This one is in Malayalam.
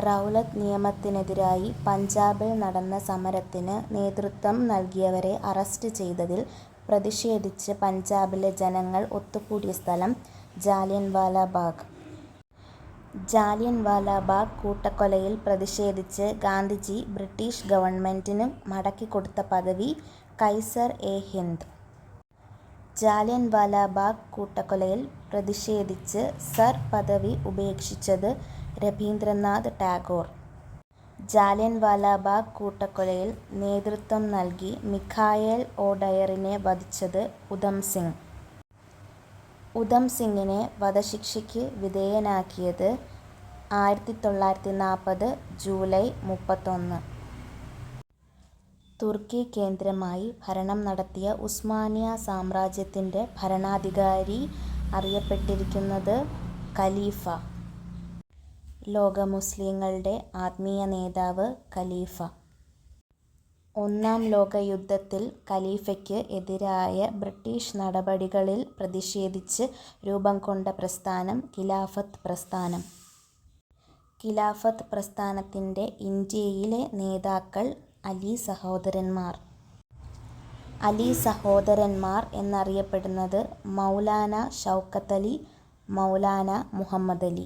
റൗലത്ത് നിയമത്തിനെതിരായി പഞ്ചാബിൽ നടന്ന സമരത്തിന് നേതൃത്വം നൽകിയവരെ അറസ്റ്റ് ചെയ്തതിൽ പ്രതിഷേധിച്ച് പഞ്ചാബിലെ ജനങ്ങൾ ഒത്തുകൂടിയ സ്ഥലം ജാലിയൻവാലാ ബാഗ്. ജാലിയൻവാലാ ബാഗ് കൂട്ടക്കൊലയിൽ പ്രതിഷേധിച്ച് ഗാന്ധിജി ബ്രിട്ടീഷ് ഗവൺമെന്റിന് മടക്കിക്കൊടുത്ത പദവി കൈസർ-എ-ഹിന്ദ്. ജാലിയൻവാലാ ബാഗ് കൂട്ടക്കൊലയിൽ പ്രതിഷേധിച്ച് സർ പദവി ഉപേക്ഷിച്ചത് രബീന്ദ്രനാഥ് ടാഗോർ. ജാലിയൻവാലാ ബാഗ് കൂട്ടക്കൊലയിൽ നേതൃത്വം നൽകി മിഖായേൽ ഓഡയറിനെ വധിച്ചത് ഉധം സിങ്. ഉധം സിങ്ങിനെ വധശിക്ഷയ്ക്ക് വിധേയനാക്കിയത് 1940 ജൂലൈ 31. തുർക്കി കേന്ദ്രമായി ഭരണം നടത്തിയ ഉസ്മാനിയ സാമ്രാജ്യത്തിന്റെ ഭരണാധികാരി അറിയപ്പെട്ടിരിക്കുന്നത് ഖലീഫ. ലോക മുസ്ലിങ്ങളുടെ ആത്മീയ നേതാവ് ഖലീഫ. ഒന്നാം ലോകയുദ്ധത്തിൽ ഖലീഫയ്ക്ക് എതിരായ ബ്രിട്ടീഷ് നടപടികളിൽ പ്രതിഷേധിച്ച് രൂപംകൊണ്ട പ്രസ്ഥാനം ഖിലാഫത്ത് പ്രസ്ഥാനം. ഖിലാഫത്ത് പ്രസ്ഥാനത്തിന്റെ ഇന്ത്യയിലെ നേതാക്കൾ അലി സഹോദരന്മാർ. അലി സഹോദരന്മാർ എന്നറിയപ്പെടുന്നത് മൗലാന ഷൗക്കത്ത് അലി, മൗലാന മുഹമ്മദ് അലി.